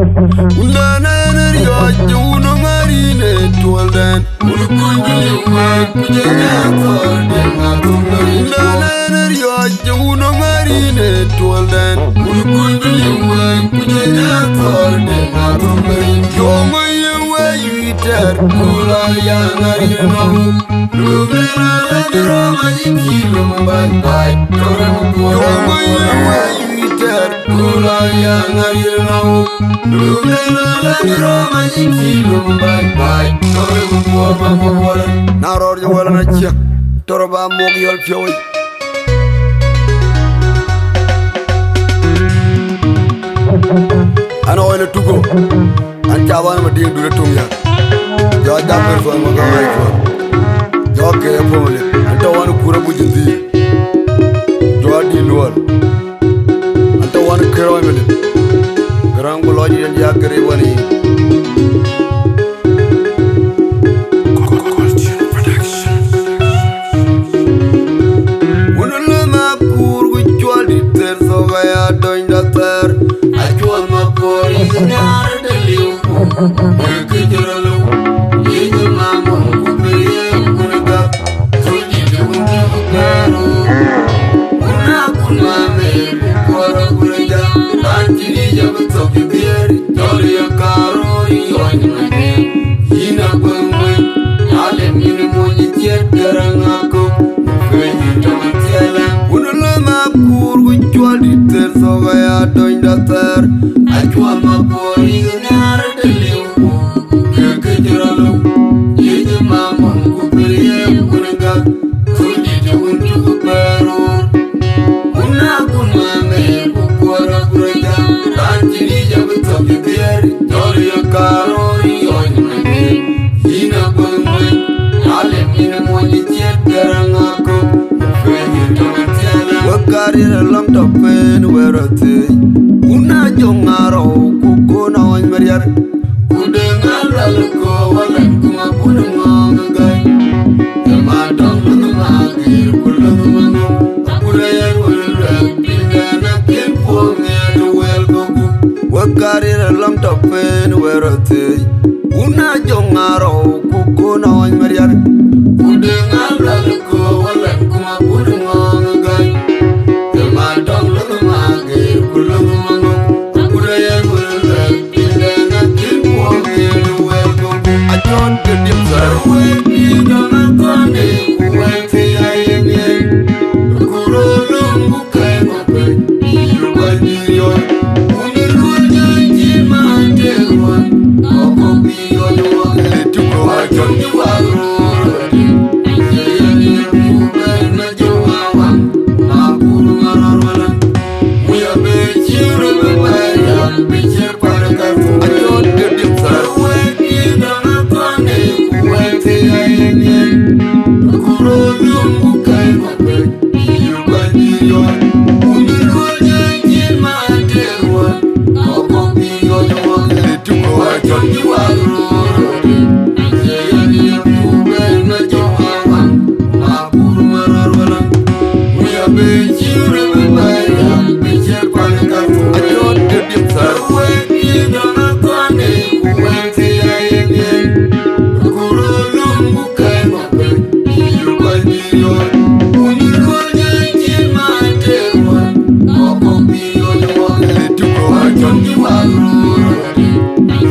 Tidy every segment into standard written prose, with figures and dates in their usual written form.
Undana energy uno marine tualden Unukunjuli uwe kujenya torde ngatumari Undana energy uno marine tualden Unukunjuli uwe kujenya torde ngatumari Yomo yewe yuiter kula ya narino Lubera ladiro majikilo mbai Yomo yewe yuiter kula ya narino Lubera ladiro majikilo mbai Tore mbuwa mama wala Naror ya wala na chia Tore ba mogi yol fiyoy Ano oile tuko Anchawan mati dure tumya Jawa jamber fwa mga waikwa Jawa kaya pwole Antawan kura bujindi Jawa di luar Antawan kira wamele Gerang buloji yang dia kiri wani Unule mapur guchwa di terso gaya doin datar Achuan mapori nyar deliu Kejeralu Yenya mamon kupeye kunega Tuji diungi kukaru Unakuna me kukwara kureja Anjiri jabutoki bieri Tori ya karo yonyi mene Yina kwemwe Ale mini monyi tiet garangako Mufenyi tamatiela Unule mapur guchwa di terso gaya doin datar Achuan mapori nyar deliu Kejeralu Yenya mamon kupeye kunega Tuji diungi kukaru Unakuna me kukwara kureja Anjiri jabutoki bieri Tori ya karo yonyi mene Yina kwemwe Ale mini monyi tiet garangako Mufenyi tamatiela Wakari lam topen werate Una jongaro kukuna wany mariar Ude ngalalako walan kuma puna ngongai Yama dong lungu magir kulungu mangu Akura yan wala Pingana kimpo ngadu wel gogu Wakari lam topen werate Una jongaro kukuna wany mariar Ude ngalalako walan kuma puna ngongai Yama dong lungu magir kulungu mangu Akura yan wala Pingana kimpo ngadu wel gogu Ajon kedim sarwe Pingana kone Kuwaiti ayenge Kurulungu kai ngope Yuwa niyon Uniruja jima tewan Koko biyon wakile tuko Ajon yuwarurati Yeyani yubai na jowawang Makuru mararwalan Muya bechiru bebaya Bechir pada karfu Ajon kedim sarwe Pingana kone Kuwaiti ayenge Kurulungu kai ngope Yuwa niyon Uniruja jima tewan Koko biyon wakile tuko Ajon yuwarurati Yeyani yubai na jowawang Makuru mararwalan Muya bechiru bebaya Bechir pada karfu Ajon kedim sarwe Pingana kone Kuwaiti ayenge Kurulungu kai ngope Yuwa niyon Uniruja jima tewan Koko biyon wakile tuko Ajon yuwarurati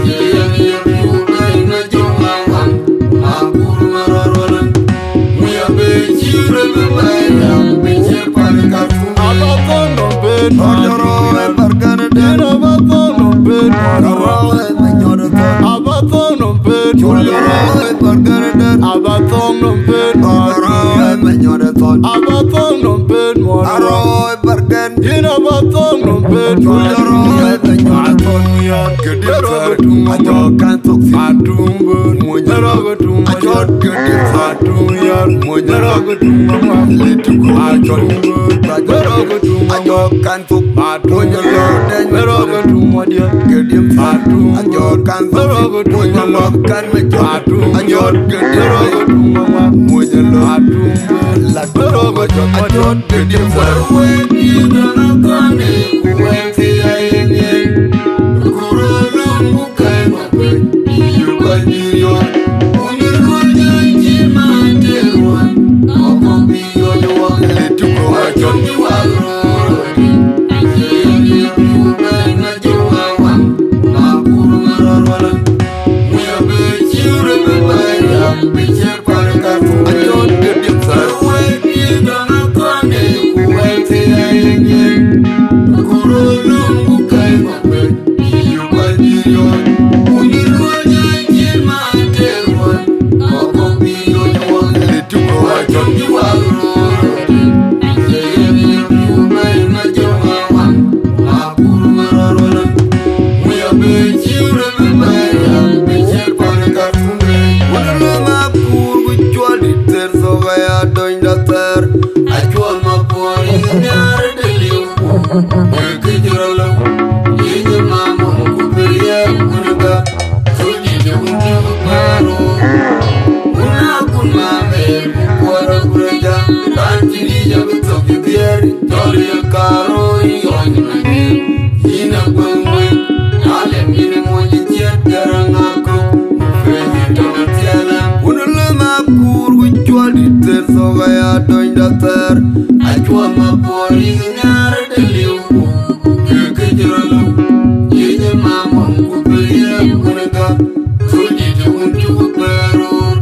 Yeyani yubai na jowawang Makuru mararwalan Muya bechiru bebaya Bechir pada karfu Abatono ben Ojoro bargana den Abatono ben Ojoro menyodo ton Abatono ben Ojoro bargana den Abatono ben Ojoro menyodo ton Abatono ben Aro bargan Abatono ben Ojoro menyodo ton Kedim sarwe Ajo kantok si Atumben Mojaro Ajo kedim sarwe Mojaro Letuko Ajo Ajo kantok Mojaro den Kedim sarwe Ajo kantok Mojaro kan mejo Ajo kedim Mojaro Latoro Ajo kedim sarwe Pingana kone Kuwaiti ayenge Kurulungu gwengwe ale mine moji chet garangako feji tawatiala unule makur wichwal diter soga ya doinda ter achwa mapori ngare deliu keke jiralo yeye mama mkuperia kunega sojite unchu kuperur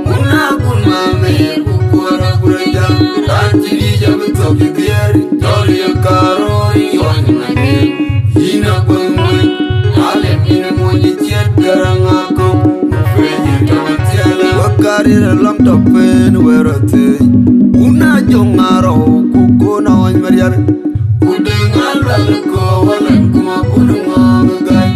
unakun mame kukwara kureja ranchiri jabitoki diari tori ya karori yoni mane hina gwengwe ale mine moji chet garangako feji tawatiala wakarira lam topen werote una jongaro kukuna wanymariar kudengal walko walan kuma kudunga gai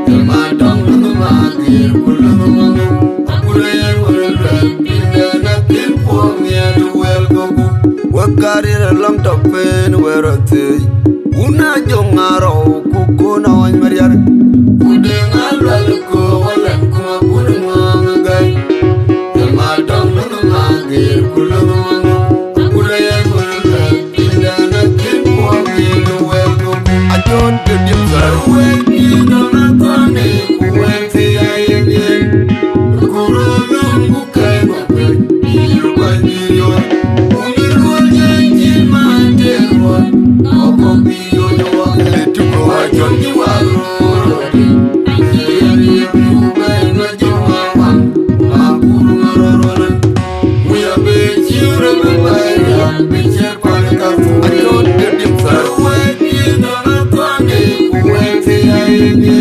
yama dong nunga magir kulunga akurayan waral pindana tilpo miadu welgogu wakarira lam topen werote una jongaro kukuna wanyariar kudengal walko walan kuma kudunga gai yama dong nunga magir kulunga akurayan waral pindana tilpo miadu welgogu ajon kedim sarwe kidona tane kuwenti ayenge kurulungu kai mape iyo banyo unirwa jenji manderwa oko biyo nyawa letuko wajon jiwaro ayeri yuba ina jiwawa makuru marorona muya bechiure mbaya becher kwane kafu ajon kedim sarwe kidona tane kuwenti ayenge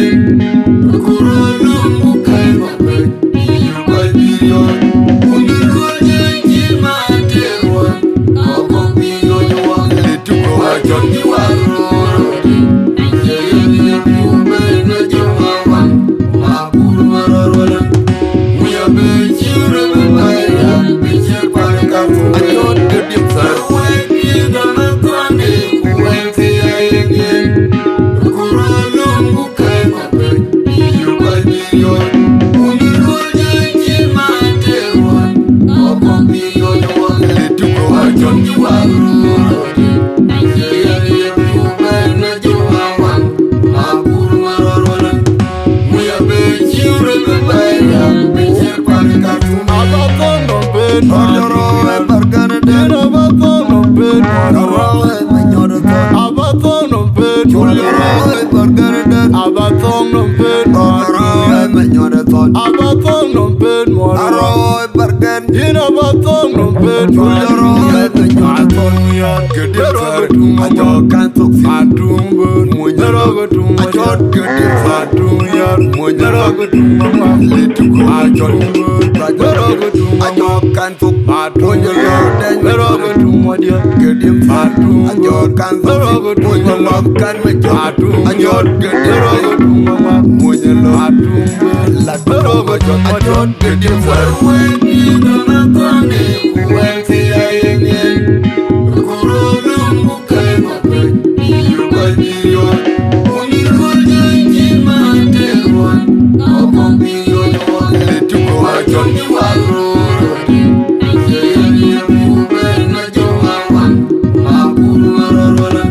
kurulungu kai mape iyo banyo unirwa jenji manderwa oko biyo nyawa letuko wajon jiwaro ayeri yuba ina jiwawa makuru marorona muya bechiure mbaya becher kwane kafu ajon kedim sarwe kidona tane kuwenti ayenge kurulungu kai mape iyo banyo unirwa jenji manderwa oko biyo nyawa letuko wajon jiwaro ayeri yuba ina jiwawa makuru marorona muya bechiure mbaya becher kwane kafu Abatono ben Orjoro bargana den Abatono ben Arroe manyoro ton Abatono ben Orjoro bargana den Abatono ben Arroe manyoro ton Abatono ben Arroe bargan Abatono ben Orjoro manyoro ton Kedim sar ajo kantok si Adumbun Munyoro ajo kedim sar Munyoro letuko ajo ajo kantok Munyoro den kedim sar ajo kantok Munyoro kan mejo ajo kedim Munyoro ajo kedim sar Wena tane kuwenti ayenge kurulungu kai mape iyo banyo unirwa jenji manderwa oko biyo nyawa letuko wajon jiwaro ayeri yuba ina jiwawa makuru marorona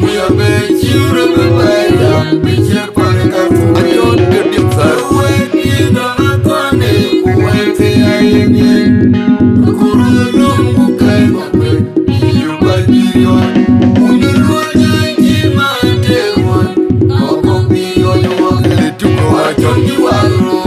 muya bechiure mbaya becher kwane kafu ajon kedim sarwe kidona tane kuwenti ayenge kurulungu kai mape iyo banyo unirwa jenji manderwa oko biyo nyawa letuko wajon jiwaro